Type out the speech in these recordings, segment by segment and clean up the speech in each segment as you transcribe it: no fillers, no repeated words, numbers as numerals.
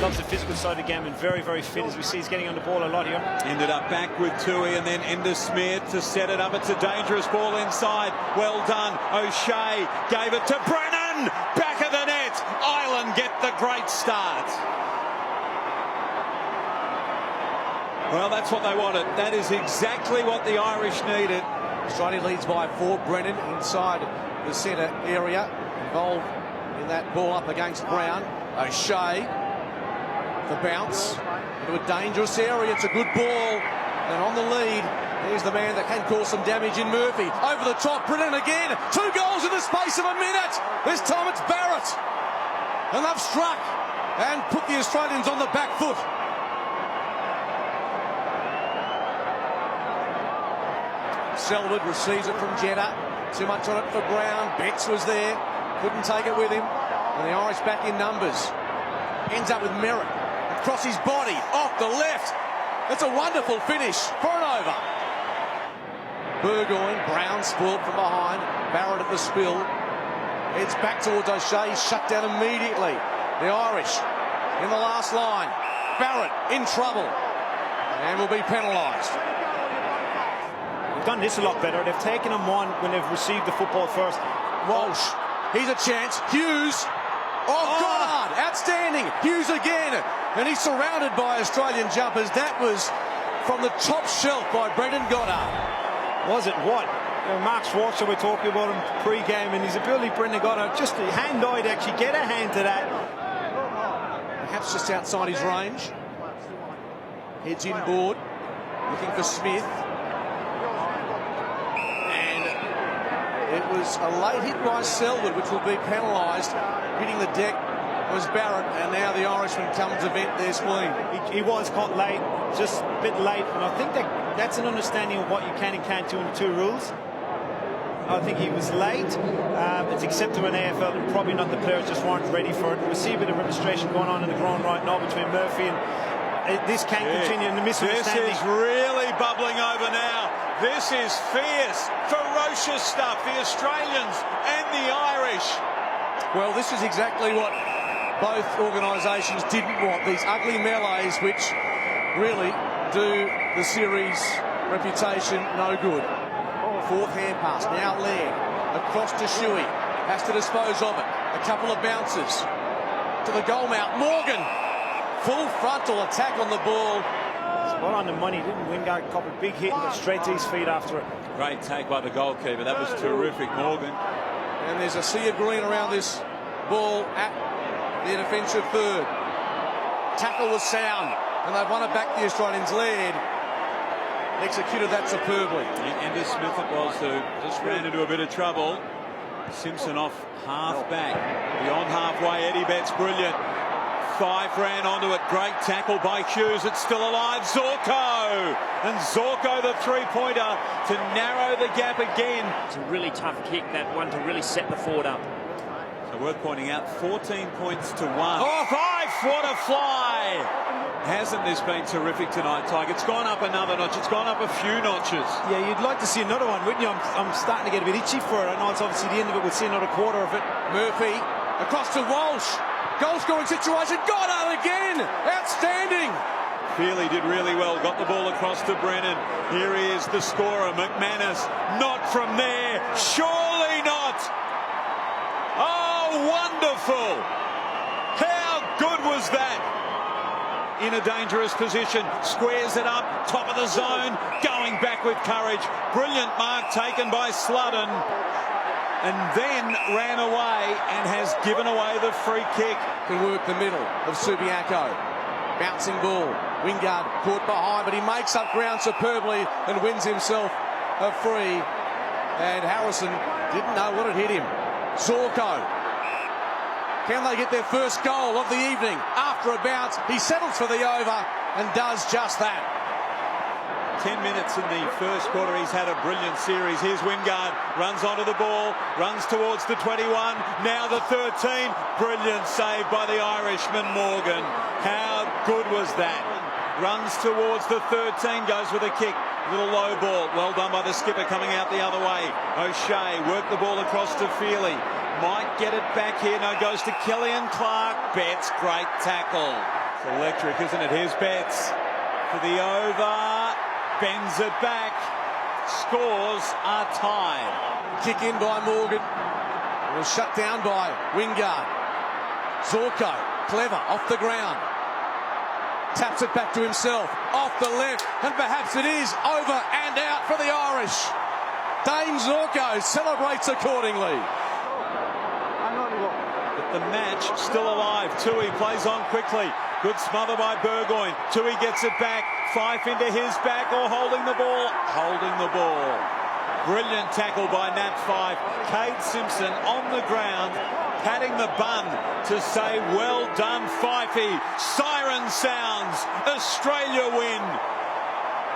loves the physical side of the game and very, very fit, as we see he's getting on the ball a lot here. Ended up back with Tui and then into Smith to set it up. It's a dangerous ball inside. Well done. O'Shea gave it to Brennan. Back of the net. Ireland get the great start. Well, that's what they wanted. That is exactly what the Irish needed. Australia leads by 4. Brennan inside the centre area, involved in that ball up against Brown. O'Shea, the bounce into a dangerous area. It's a good ball, and on the lead, there's the man that can cause some damage in Murphy. Over the top, Brennan again. 2 goals in the space of a minute. This time it's Barrett, and they've struck and put the Australians on the back foot. Selwood receives it from Jeddah. Too much on it for Brown. Betts was there. Couldn't take it with him. And the Irish back in numbers. Ends up with Merritt. Across his body. Off the left. It's a wonderful finish for an over. Burgoyne. Brown spoiled from behind. Barrett at the spill. Heads back towards O'Shea. Shut down immediately. The Irish in the last line. Barrett in trouble. And will be penalised. Done this a lot better. They've taken him on when they've received the football first. Walsh, he's a chance. Hughes, Goddard, outstanding. Hughes again, and he's surrounded by Australian jumpers. That was from the top shelf by Brendan Goddard. Was it what? Mark Schwarzer, we're talking about him pre-game, and his ability, Brendan Goddard, just hand-eye to actually get a hand to that. Perhaps just outside his range. Heads inboard, looking for Smith. It was a late hit by Selwood, which will be penalised. Hitting the deck was Barrett, and now the Irishman comes to vent their spleen. He was caught late, just a bit late, and I think that's an understanding of what you can and can't do in the 2 rules. I think he was late. It's acceptable in AFL, and probably not the players just weren't ready for it. We see a bit of registration going on in the ground right now between Murphy and this can continue in the misunderstanding. This is really bubbling over now. This is fierce, ferocious stuff, the Australians and the Irish. Well, this is exactly what both organisations didn't want, these ugly melees which really do the series' reputation no good. 4th hand pass, now Laird, across to Shuey, has to dispose of it. A couple of bounces to the goal mouth. Morgan, full frontal attack on the ball. Spot on the money, didn't Wingard cop a big hit and got straight to his feet after it. Great take by the goalkeeper, that was terrific, Morgan. And there's a sea of green around this ball at the defensive third. Tackle was sound, and they've won it back, the Australians. Laird executed that superbly. Ender Smith it was who just ran into a bit of trouble. Simpson off half back, beyond halfway. Eddie Betts brilliant. Fife ran onto it. Great tackle by Hughes. It's still alive. Zorko. And Zorko, the 3-pointer, to narrow the gap again. It's a really tough kick, that one, to really set the forward up. So worth pointing out, 14 points to 1. Oh, Fife! What a fly! Hasn't this been terrific tonight, Tiger? It's gone up another notch. It's gone up a few notches. Yeah, you'd like to see another one, wouldn't you? I'm starting to get a bit itchy for it. I know it's obviously the end of it. We'll see another quarter of it. Murphy across to Walsh. Goal scoring situation. Goddard again. Outstanding. Feely did really well. Got the ball across to Brennan. Here he is, the scorer, McManus. Not from there. Surely not. Oh, wonderful. How good was that? In a dangerous position. Squares it up. Top of the zone. Going back with courage. Brilliant mark taken by Sludden. And then ran away and has given away the free kick. Can work the middle of Subiaco. Bouncing ball. Wingard caught behind, but he makes up ground superbly and wins himself a free. And Harrison didn't know what had hit him. Zorko. Can they get their first goal of the evening? After a bounce, he settles for the over and does just that. 10 minutes in the first quarter. He's had a brilliant series. Here's Wingard, runs onto the ball, runs towards the 21, now the 13. Brilliant save by the Irishman, Morgan. How good was that? Runs towards the 13, goes with a kick. Little low ball, well done by the skipper coming out the other way. O'Shea worked the ball across to Feely. Might get it back here, no, goes to Killian Clark. Betts, great tackle. Electric, isn't it? Here's Betts for the over. Bends it back. Scores are tied. Kick in by Morgan. It was shut down by Wingard. Zorko, clever, off the ground. Taps it back to himself, off the left, and perhaps it is over and out for the Irish. Dane Zorko celebrates accordingly. But the match still alive. Tui plays on quickly. Good smother by Burgoyne. Tui gets it back. Fife into his back, or holding the ball. Holding the ball. Brilliant tackle by Nat Fife. Cade Simpson on the ground, patting the bun to say, well done, Fifey. Siren sounds. Australia win.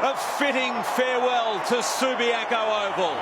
A fitting farewell to Subiaco Oval.